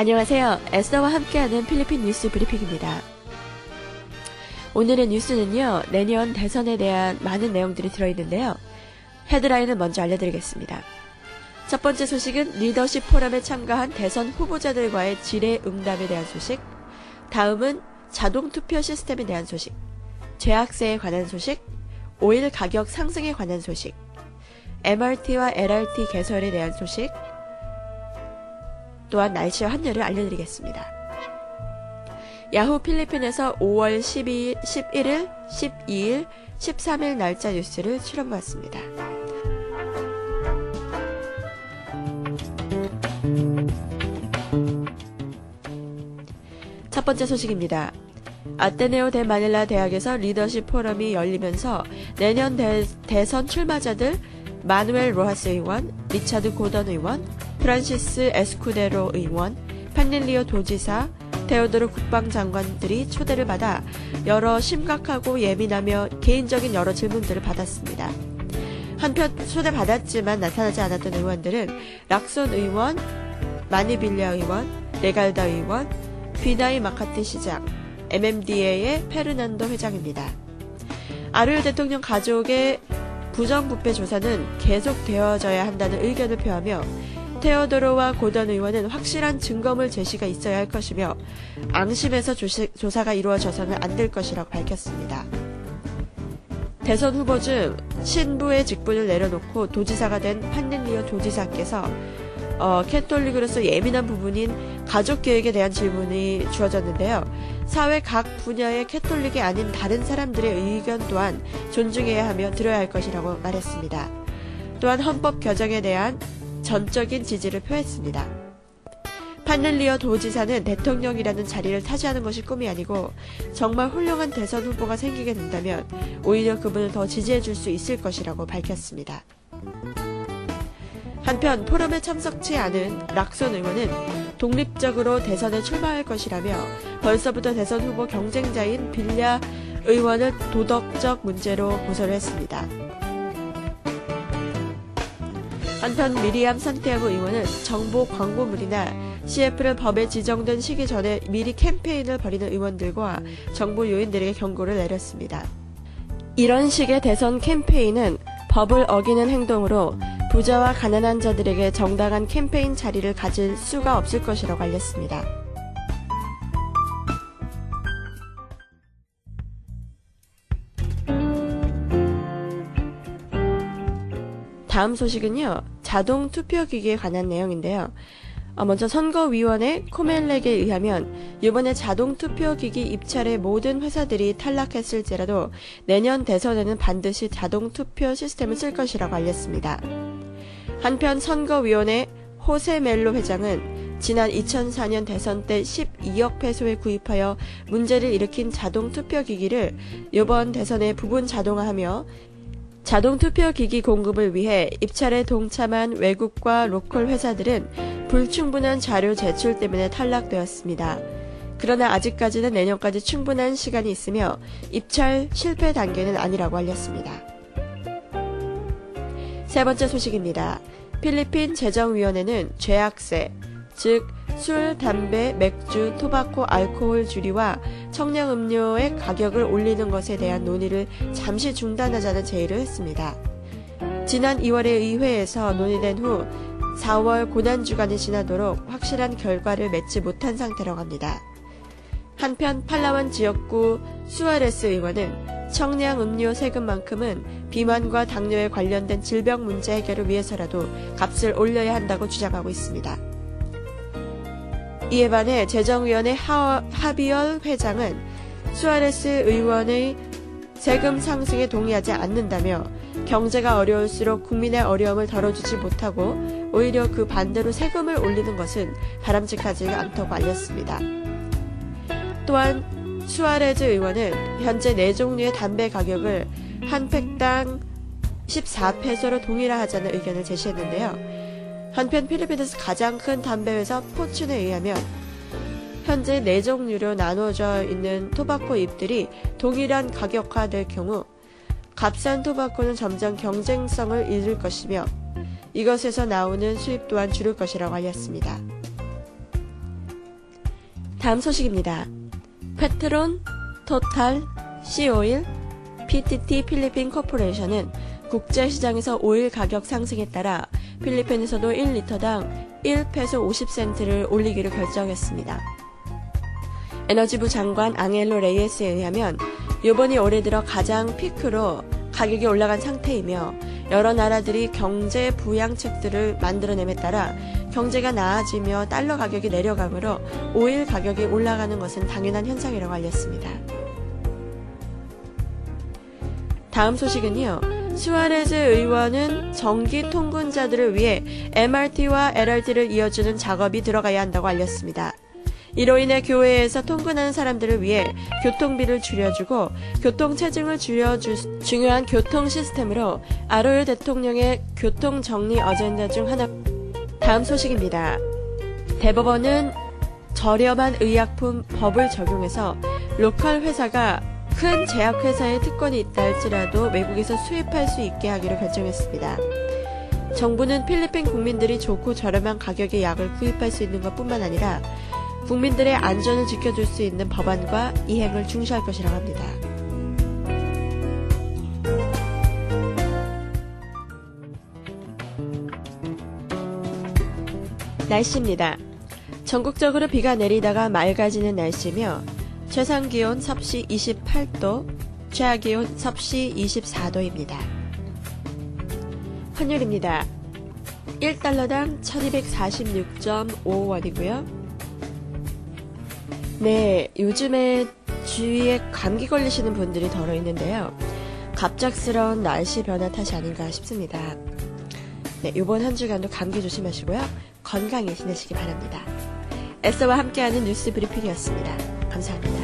안녕하세요. 에스더와 함께하는 필리핀 뉴스 브리핑입니다. 오늘의 뉴스는요, 내년 대선에 대한 많은 내용들이 들어있는데요. 헤드라인을 먼저 알려드리겠습니다. 첫 번째 소식은 리더십 포럼에 참가한 대선 후보자들과의 질의응답에 대한 소식, 다음은 자동투표 시스템에 대한 소식, 죄악세에 관한 소식, 오일 가격 상승에 관한 소식, MRT와 LRT 개설에 대한 소식, 또한 날씨와 환율을 알려드리겠습니다. 야후 필리핀에서 5월 12일, 11일, 12일, 13일 날짜 뉴스를 추려보았습니다. 첫 번째 소식입니다. 아테네오 대 마닐라 대학에서 리더십 포럼이 열리면서 내년 대선 출마자들 마누엘 로하스 의원, 리차드 고던 의원, 프란시스 에스쿠데로 의원, 판닐리오 도지사, 테오도르 국방장관들이 초대를 받아 여러 심각하고 예민하며 개인적인 여러 질문들을 받았습니다. 한편 초대받았지만 나타나지 않았던 의원들은 락손 의원, 마니빌랴 의원, 레갈다 의원, 비나이 마카티 시장, MMDA의 페르난도 회장입니다. 아르일 대통령 가족의 부정부패 조사는 계속되어져야 한다는 의견을 표하며 테오도로와 고던 의원은 확실한 증거물 제시가 있어야 할 것이며 앙심에서 조사가 이루어져서는 안 될 것이라고 밝혔습니다. 대선 후보 중 신부의 직분을 내려놓고 도지사가 된 판닐리오 도지사께서 캐톨릭으로서 예민한 부분인 가족계획에 대한 질문이 주어졌는데요. 사회 각 분야의 캐톨릭이 아닌 다른 사람들의 의견 또한 존중해야 하며 들어야 할 것이라고 말했습니다. 또한 헌법 개정에 대한 전적인 지지를 표했습니다. 판넬리오 도지사는 대통령이라는 자리를 차지하는 것이 꿈이 아니고 정말 훌륭한 대선 후보가 생기게 된다면 오히려 그분을 더 지지해 줄 수 있을 것이라고 밝혔습니다. 한편 포럼에 참석치 않은 락손 의원은 독립적으로 대선에 출마할 것이라며 벌써부터 대선 후보 경쟁자인 빌랴 의원을 도덕적 문제로 고소를 했습니다. 한편 미리암 산티아고 의원은 정보 광고물이나 CF를 법에 지정된 시기 전에 미리 캠페인을 벌이는 의원들과 정부 요인들에게 경고를 내렸습니다. 이런 식의 대선 캠페인은 법을 어기는 행동으로 부자와 가난한 자들에게 정당한 캠페인 자리를 가질 수가 없을 것이라고 알렸습니다. 다음 소식은요, 자동 투표기기에 관한 내용인데요. 먼저 선거위원회 코멜렉에 의하면 이번에 자동 투표기기 입찰의 모든 회사들이 탈락했을지라도 내년 대선에는 반드시 자동 투표 시스템을 쓸 것이라고 알렸습니다. 한편 선거위원회 호세 멜로 회장은 지난 2004년 대선 때 12억 페소에 구입하여 문제를 일으킨 자동 투표기기를 이번 대선에 부분 자동화하며 자동 투표기기 공급을 위해 입찰에 동참한 외국과 로컬 회사들은 불충분한 자료 제출 때문에 탈락되었습니다. 그러나 아직까지는 내년까지 충분한 시간이 있으며 입찰 실패 단계는 아니라고 알렸습니다. 세 번째 소식입니다. 필리핀 재정위원회는 죄악세, 즉 술, 담배, 맥주, 토바코, 알코올 주류와 청량음료의 가격을 올리는 것에 대한 논의를 잠시 중단하자는 제의를 했습니다. 지난 2월에 의회에서 논의된 후 4월 고난주간이 지나도록 확실한 결과를 맺지 못한 상태라고 합니다. 한편 팔라완 지역구 수아레스 의원은 청량음료 세금만큼은 비만과 당뇨에 관련된 질병 문제 해결을 위해서라도 값을 올려야 한다고 주장하고 있습니다. 이에 반해 재정위원회 하비얼 회장은 수아레스 의원의 세금 상승에 동의하지 않는다며 경제가 어려울수록 국민의 어려움을 덜어주지 못하고 오히려 그 반대로 세금을 올리는 것은 바람직하지 않다고 알렸습니다. 또한 수아레즈 의원은 현재 4종류의 담배 가격을 한 팩당 14페소로 동일화하자는 의견을 제시했는데요. 한편 필리핀에서 가장 큰 담배 회사 포춘에 의하면 현재 4종류로 나누어져 있는 토바코 잎들이 동일한 가격화될 경우 값싼 토바코는 점점 경쟁성을 잃을 것이며 이것에서 나오는 수입 또한 줄을 것이라고 알렸습니다. 다음 소식입니다. 페트론, 토탈, C오일, PTT 필리핀 코퍼레이션은 국제시장에서 오일 가격 상승에 따라 필리핀에서도 1리터당 1페소 50센트를 올리기로 결정했습니다. 에너지부 장관 앙헬로 레이에스에 의하면 이번이 올해 들어 가장 피크로 가격이 올라간 상태이며 여러 나라들이 경제 부양책들을 만들어냄에 따라 경제가 나아지며 달러 가격이 내려가므로 오일 가격이 올라가는 것은 당연한 현상이라고 알렸습니다. 다음 소식은요. 수아레즈 의원은 정기 통근자들을 위해 MRT와 LRT를 이어주는 작업이 들어가야 한다고 알렸습니다. 이로 인해 교외에서 통근하는 사람들을 위해 교통비를 줄여주고 교통체증을 중요한 교통 시스템으로 아로요 대통령의 교통정리 어젠다 중 하나. 다음 소식입니다. 대법원은 저렴한 의약품 법을 적용해서 로컬 회사가 큰 제약회사의 특권이 있다 할지라도 외국에서 수입할 수 있게 하기로 결정했습니다. 정부는 필리핀 국민들이 좋고 저렴한 가격의 약을 구입할 수 있는 것뿐만 아니라 국민들의 안전을 지켜줄 수 있는 법안과 이행을 중시할 것이라고 합니다. 날씨입니다. 전국적으로 비가 내리다가 맑아지는 날씨며 최상기온 섭씨 28도, 최하기온 섭씨 24도입니다. 환율입니다. 1달러당 1246.5원이고요. 네, 요즘에 주위에 감기 걸리시는 분들이 덜어 있는데요. 갑작스러운 날씨 변화 탓이 아닌가 싶습니다. 네, 이번 한 주간도 감기 조심하시고요. 건강히 지내시기 바랍니다. 에서와 함께하는 뉴스 브리핑이었습니다. 감사합니다.